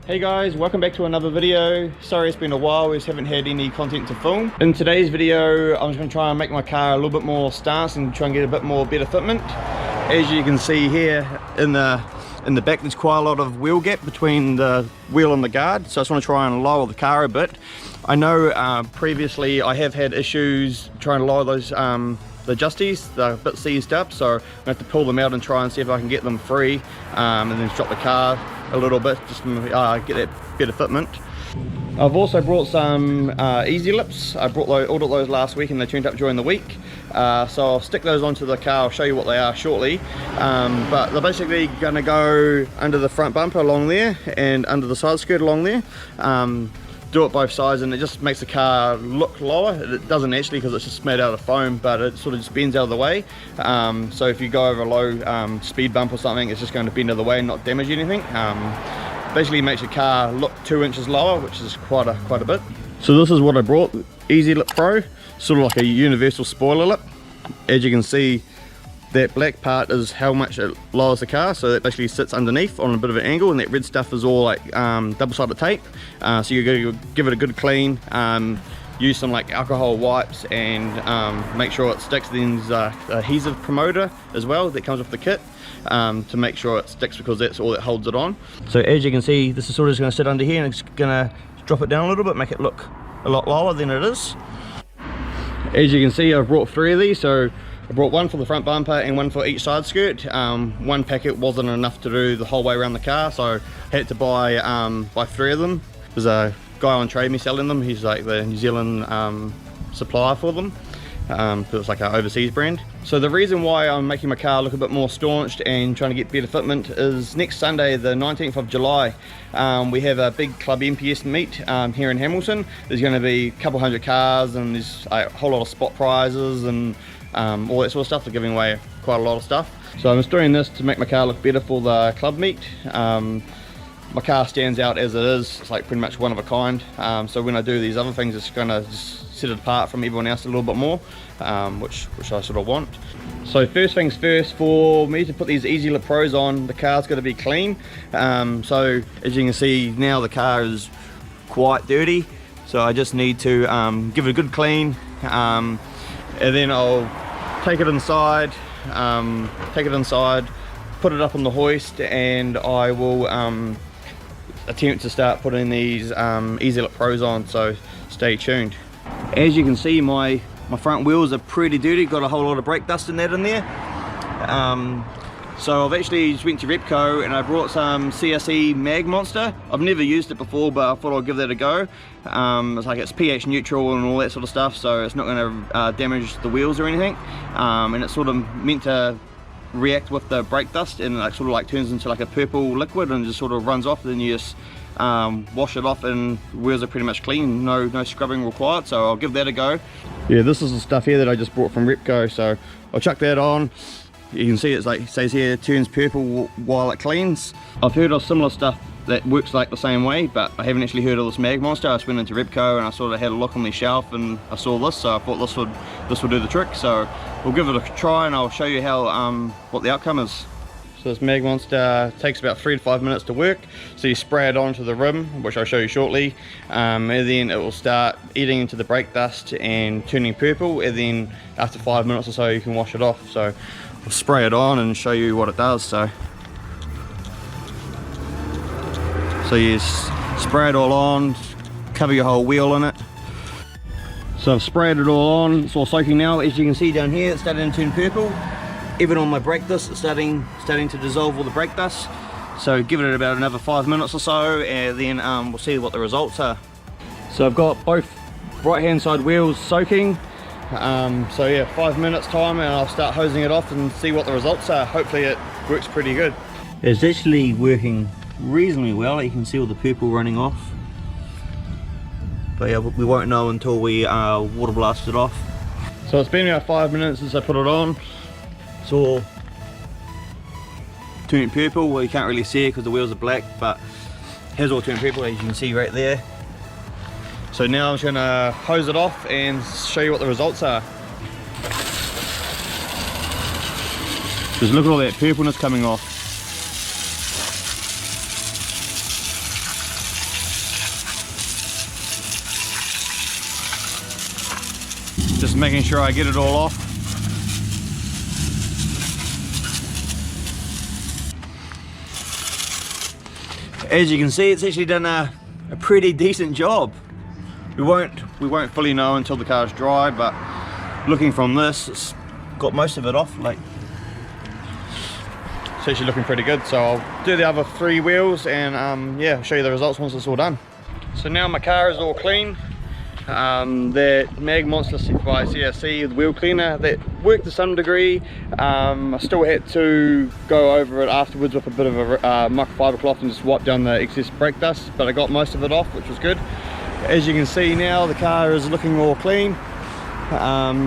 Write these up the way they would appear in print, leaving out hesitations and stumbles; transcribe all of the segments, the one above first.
Hey guys, welcome back to another video. Sorry it's been a while, we just haven't had any content to film. In today's video, I'm just going to try and make my car a little bit more stance and try and get a bit more better fitment. As you can see here in the back, there's quite a lot of wheel gap between the wheel and the guard, so I just want to try and lower the car a bit. I know previously I have had issues trying to lower those the adjusties, they're a bit seized up, so I'm going to have to pull them out and try and see if I can get them free, and then drop the car a little bit just to get that better fitment. I've also brought some Easylips. I ordered those last week and they turned up during the week, so I'll stick those onto the car. I'll show you what they are shortly, but they're basically going to go under the front bumper along there and under the side skirt along there. Do it both sides and it just makes the car look lower. It doesn't actually, because it's just made out of foam, but it sort of just bends out of the way. So if you go over a low speed bump or something, it's just going to bend out of the way and not damage anything. Basically makes your car look 2 inches lower, which is quite a bit. So this is what I brought, Easylip Pro, sort of like a universal spoiler lip. As you can see, that black part is how much it lowers the car, so that basically sits underneath on a bit of an angle, and that red stuff is all like double-sided tape. So you're going to give it a good clean, use some like alcohol wipes, and make sure it sticks. Then there's adhesive promoter as well that comes with the kit to make sure it sticks, because that's all that holds it on. So as you can see, this is sort of just going to sit under here, and it's going to drop it down a little bit, make it look a lot lower than it is. As you can see, I've brought 3 of these, so I brought one for the front bumper and one for each side skirt. One packet wasn't enough to do the whole way around the car, so I had to buy 3 of them. There's a guy on Trade Me selling them. He's like the New Zealand supplier for them, because it's like an overseas brand. So the reason why I'm making my car look a bit more staunched and trying to get better fitment is next Sunday, the 19th of July, we have a big Club MPS meet here in Hamilton. There's going to be a couple hundred cars, and there's a whole lot of spot prizes and all that sort of stuff. They're giving away quite a lot of stuff. So I'm just doing this to make my car look better for the club meet. My car stands out as it is. It's like pretty much one of a kind. So when I do these other things, it's going to just set it apart from everyone else a little bit more, which I sort of want. So first things first, for me to put these Easylip Pros on, the car's got to be clean. So as you can see now, the car is quite dirty. So I just need to give it a good clean, and then I'll take it inside, put it up on the hoist, and I will attempt to start putting these Easylip Pros on, so stay tuned. As you can see, my front wheels are pretty dirty, got a whole lot of brake dust in there. So I've actually just went to Repco and I brought some CSE Mag Monster. I've never used it before, but I thought I'd give that a go. It's pH neutral and all that sort of stuff, so it's not going to damage the wheels or anything. And it's sort of meant to react with the brake dust, and it sort of turns into like a purple liquid and just sort of runs off. Then you just wash it off and the wheels are pretty much clean, no scrubbing required, so I'll give that a go. Yeah, this is the stuff here that I just brought from Repco, so I'll chuck that on. You can see it's like, it says here, it turns purple while it cleans. I've heard of similar stuff that works like the same way, but I haven't actually heard of this Mag Monster. I just went into Repco and I sort of had a look on the shelf and I saw this, so I thought this would do the trick. So we'll give it a try and I'll show you how what the outcome is. So this Mag Monster takes about 3 to 5 minutes to work. So you spray it onto the rim, which I'll show you shortly, and then it will start eating into the brake dust and turning purple, and then after 5 minutes or so you can wash it off. So I'll spray it on and show you what it does. So you spray it all on, cover your whole wheel in it. So I've sprayed it all on, it's all soaking now. As you can see down here, it's starting to turn purple. Even on my brake dust, it's starting to dissolve all the brake dust. So give it about another 5 minutes or so, and then we'll see what the results are. So I've got both right hand side wheels soaking. So yeah, 5 minutes time, and I'll start hosing it off and see what the results are. Hopefully it works pretty good. It's actually working reasonably well. You can see all the purple running off, but yeah, we won't know until we water blast it off. So it's been about 5 minutes since I put it on. It's all turned purple. Well, you can't really see it because the wheels are black, but it has all turned purple, as you can see right there. So now I'm just going to hose it off and show you what the results are. Just look at all that purpleness coming off. Just making sure I get it all off. As you can see, it's actually done a pretty decent job. We won't fully know until the car's dry, but looking from this, it's got most of it off. Like, it's actually looking pretty good. So I'll do the other 3 wheels and yeah, I'll show you the results once it's all done. So now my car is all clean. The Mag Monster by CRC, the wheel cleaner, that worked to some degree. I still had to go over it afterwards with a bit of a microfiber cloth and just wipe down the excess brake dust, but I got most of it off, which was good. As you can see now, the car is looking all clean.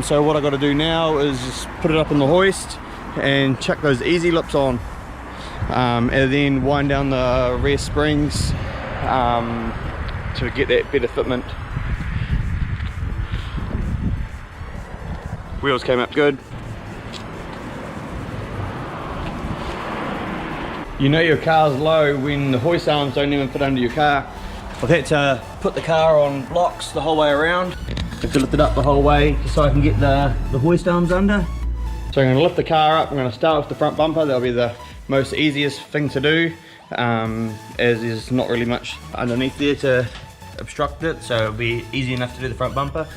So what I got to do now is just put it up in the hoist and chuck those Easylips on, and then wind down the rear springs to get that better fitment. Wheels came up good. You know your car's low when the hoist arms don't even fit under your car. I've had to put the car on blocks the whole way around. I have to lift it up the whole way just so I can get the hoist arms under. So I'm going to lift the car up. I'm going to start with the front bumper. That'll be the most easiest thing to do, as there's not really much underneath there to obstruct it, so it'll be easy enough to do the front bumper.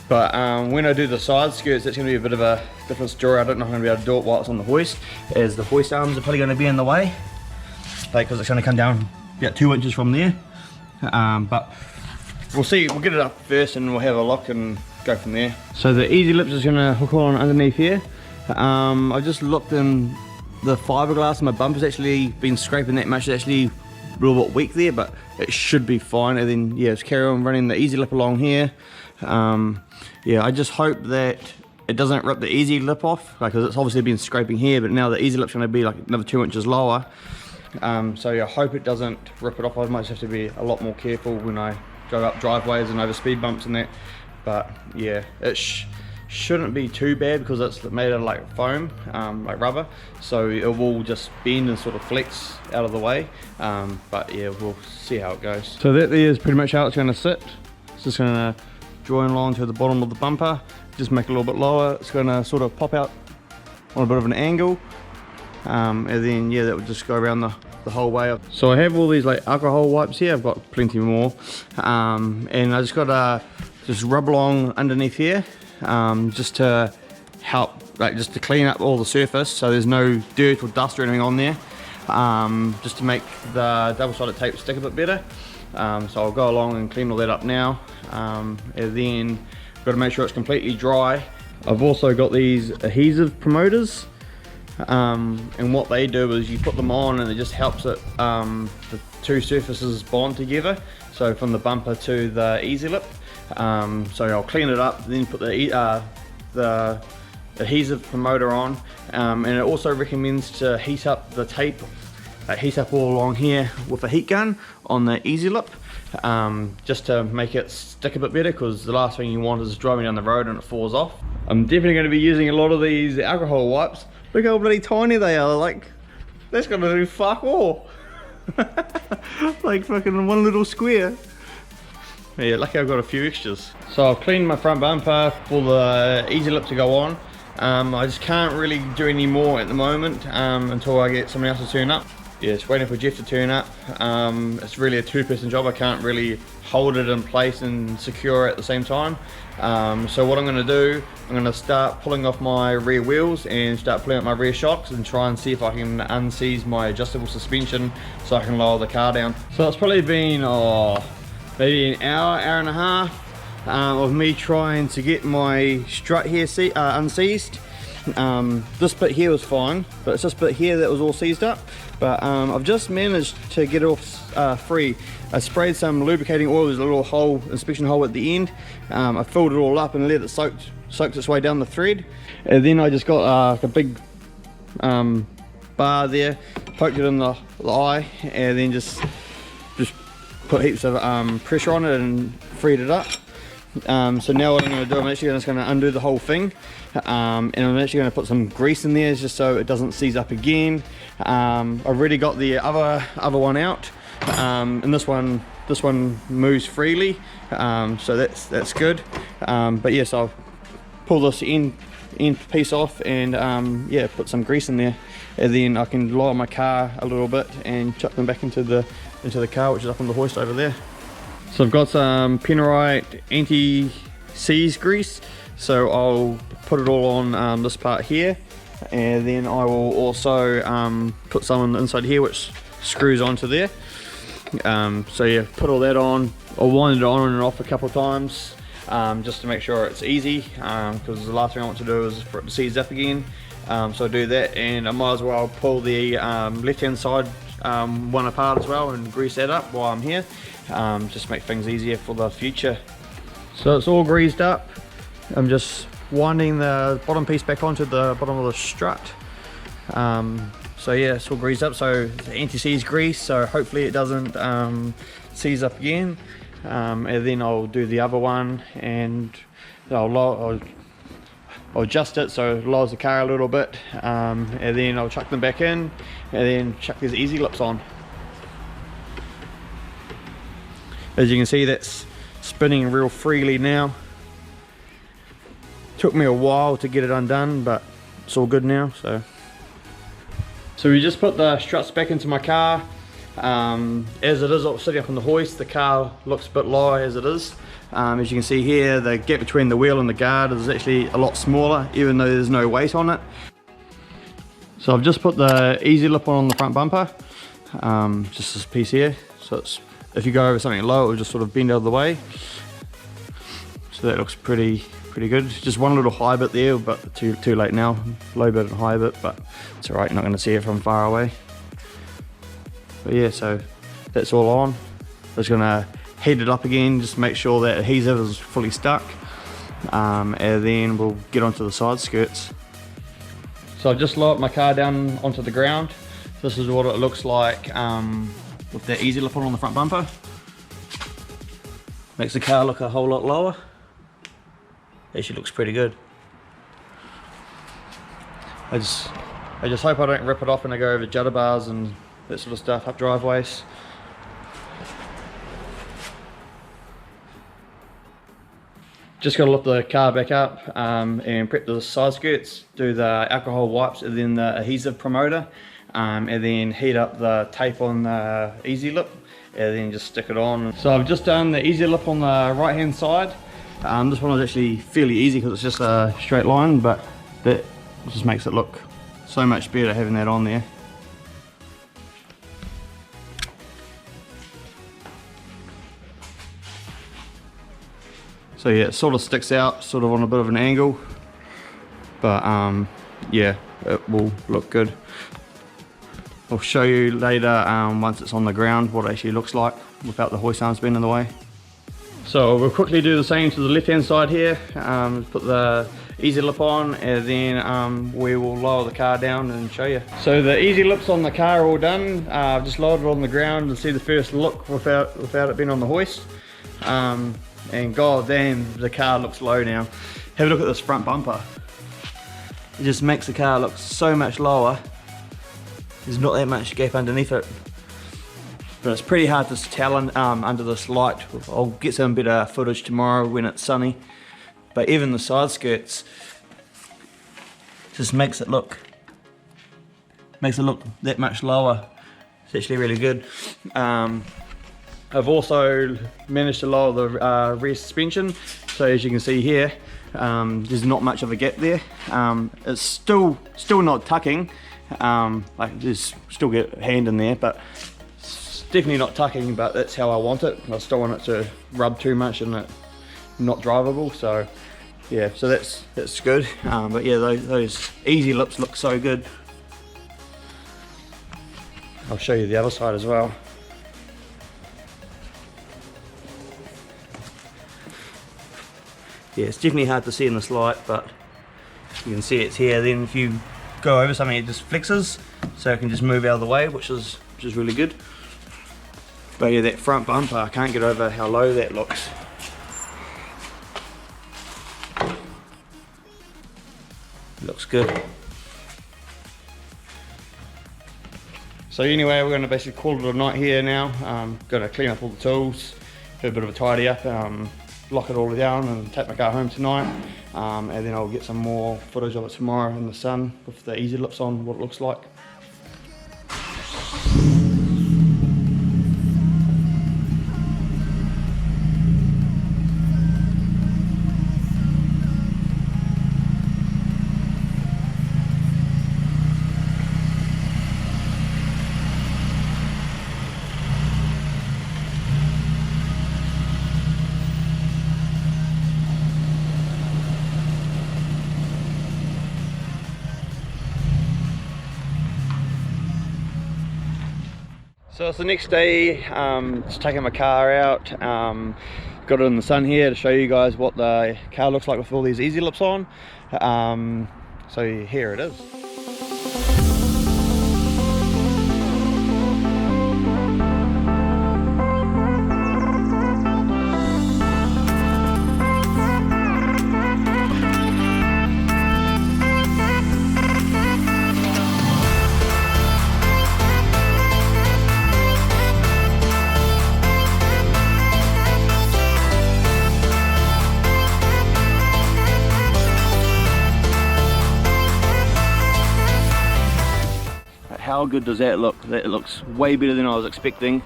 But when I do the side skirts, it's going to be a bit of a different story. I don't know if I'm going to be able to do it while it's on the hoist, as the hoist arms are probably going to be in the way, because it's going to come down about 2 inches from there. But we'll see, we'll get it up first and we'll have a look and go from there. So the Easylip is going to hook on underneath here. I just looked in the fiberglass and my bumper's actually been scraping that much. It's actually a little bit weak there, but it should be fine. And then yeah, just carry on running the Easylip along here. Yeah, I just hope that it doesn't rip the Easylip off, because it's obviously been scraping here, but now the Easylip's going to be like another 2 inches lower. So yeah, I hope it doesn't rip it off. I might have to be a lot more careful when I go up driveways and over speed bumps and that. But yeah, it shouldn't be too bad because it's made of like foam, like rubber, so it will just bend and sort of flex out of the way. But yeah, we'll see how it goes. So that there is pretty much how it's going to sit. It's just going to join along to the bottom of the bumper, just make it a little bit lower. It's going to sort of pop out on a bit of an angle, and then yeah, that would just go around the whole way. So I have all these like alcohol wipes here. I've got plenty more, and I just got to just rub along underneath here, just to help, like just to clean up all the surface so there's no dirt or dust or anything on there, just to make the double-sided tape stick a bit better. So I'll go along and clean all that up now, and then got to make sure it's completely dry. I've also got these adhesive promoters, and what they do is you put them on and it just helps it, the two surfaces bond together, so from the bumper to the Easylip. So I'll clean it up, then put the adhesive promoter on, and it also recommends to heat up the tape, heat up all along here with a heat gun on the Easylip, just to make it stick a bit better, because the last thing you want is driving down the road and it falls off. I'm definitely going to be using a lot of these alcohol wipes. Look how bloody tiny they are, like, that's going to do fuck all. Like fucking one little square. Yeah, lucky I've got a few extras. So I've cleaned my front bumper for the Easylip to go on. I just can't really do any more at the moment, until I get someone else to turn up. Yeah, just waiting for Jeff to turn up. It's really a two-person job. I can't really hold it in place and secure it at the same time. So what I'm going to do, I'm going to start pulling off my rear wheels and start pulling out my rear shocks and try and see if I can unseize my adjustable suspension so I can lower the car down. So it's probably been maybe an hour and a half of me trying to get my strut here unseized. This bit here was fine, but it's this bit here that was all seized up. But I've just managed to get it off free. I sprayed some lubricating oil. There's a little hole, inspection hole at the end. I filled it all up and let it soaked its way down the thread. And then I just got a big bar there, poked it in the eye, and then just put heaps of pressure on it and freed it up. So now what I'm going to do, I'm actually just going to undo the whole thing, and I'm actually going to put some grease in there just so it doesn't seize up again. I've already got the other one out, and this one this one moves freely, so that's good. But yes, I'll pull this end piece off and yeah, put some grease in there, and then I can lower my car a little bit and chuck them back into the car, which is up on the hoist over there. So I've got some Penrite anti-seize grease, so I'll put it all on this part here, and then I will also put some on the inside here, which screws onto there. So yeah, put all that on. I'll wind it on and off a couple of times, just to make sure it's easy, because the last thing I want to do is for it to seize up again. So I do that, and I might as well pull the left hand side one apart as well and grease that up while I'm here, just make things easier for the future. So it's all greased up. I'm just winding the bottom piece back onto the bottom of the strut. So yeah, it's all greased up, so it's anti-seize grease, so hopefully it doesn't seize up again. And then I'll do the other one, and I'll adjust it so it lowers the car a little bit, and then I'll chuck them back in, and then chuck these Easylips on. As you can see, that's spinning real freely now. Took me a while to get it undone, but it's all good now. So we just put the struts back into my car. As it is sitting up on the hoist, the car looks a bit lower as it is. As you can see here, the gap between the wheel and the guard is actually a lot smaller, even though there's no weight on it. So I've just put the Easylip on the front bumper, just this piece here. So it's, if you go over something low, it will just sort of bend out of the way. So that looks pretty good. Just one little high bit there, but too late now. Low bit and high bit, but it's alright, you're not going to see it from far away. But yeah, so that's all on. Just going to heat it up again, just make sure that adhesive is fully stuck, and then we'll get onto the side skirts. So I've just lowered my car down onto the ground. This is what it looks like with the Easylip on the front bumper. Makes the car look a whole lot lower. Actually looks pretty good. I just hope I don't rip it off when I go over judder bars and that sort of stuff up driveways. Just got to lift the car back up and prep the side skirts, do the alcohol wipes and then the adhesive promoter, and then heat up the tape on the Easylip, and then just stick it on. So I've just done the Easylip on the right hand side. This one was actually fairly easy because it's just a straight line, but that just makes it look so much better having that on there. So yeah, it sort of sticks out, sort of on a bit of an angle, but yeah, it will look good. I'll show you later once it's on the ground what it actually looks like without the hoist arms being in the way. So we'll quickly do the same to the left hand side here. Put the Easylip on, and then we will lower the car down and show you. So the Easylips on the car are all done. I've just lowered it on the ground and see the first look without it being on the hoist. And god damn, the car looks low now. Have a look at this front bumper. It just makes the car look so much lower. There's not that much gap underneath it. But it's pretty hard to tell under this light. I'll get some better footage tomorrow when it's sunny. But even the side skirts just makes it look that much lower. It's actually really good. I've also managed to lower the rear suspension, so as you can see here, there's not much of a gap there. It's still not tucking, like there's still get a hand in there, but it's definitely not tucking, but that's how I want it. I still want it to rub too much and it not drivable, so yeah, so that's good. But yeah, those Easylips look so good. I'll show you the other side as well. Yeah, it's definitely hard to see in this light, but you can see it's here. Then if you go over something, it just flexes, so it can just move out of the way, which is really good. But yeah, that front bumper, I can't get over how low that looks. It looks good. So anyway, we're going to basically call it a night here now. Going to clean up all the tools, do a bit of a tidy up, lock it all down and take my car home tonight. And then I'll get some more footage of it tomorrow in the sun with the Easylips on, what it looks like. So it's the next day, just taking my car out, got it in the sun here to show you guys what the car looks like with all these Easylips on. So here it is. How good does that look? That looks way better than I was expecting.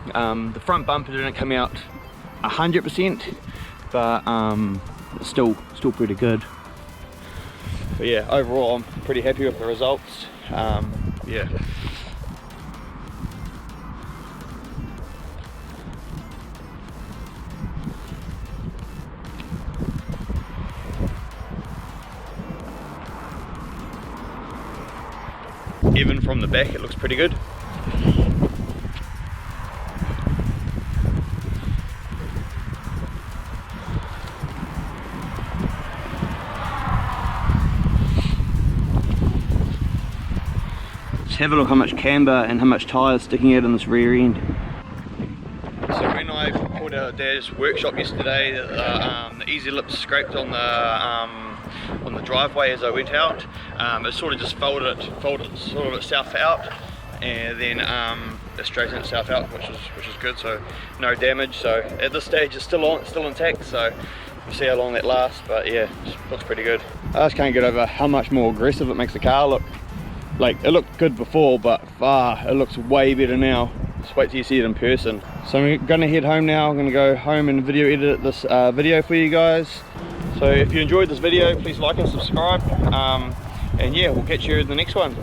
The front bumper didn't come out 100%, but it's still pretty good. But yeah, overall I'm pretty happy with the results. Yeah. Even from the back it looks pretty good. Let's have a look how much camber and how much tyre is sticking out in this rear end. So when I pulled out of Dad's workshop yesterday, the Easylips scraped on the driveway as I went out. It sort of just folded sort of itself out, and then it straightened itself out, which is good. So no damage. So at this stage it's still intact. So we'll see how long that lasts. But yeah, it looks pretty good. I just can't get over how much more aggressive it makes the car look. Like, it looked good before, but it looks way better now. Just wait till you see it in person. So I'm gonna head home now. I'm gonna go home and video edit this video for you guys. So if you enjoyed this video, please like and subscribe. And yeah, we'll catch you in the next one.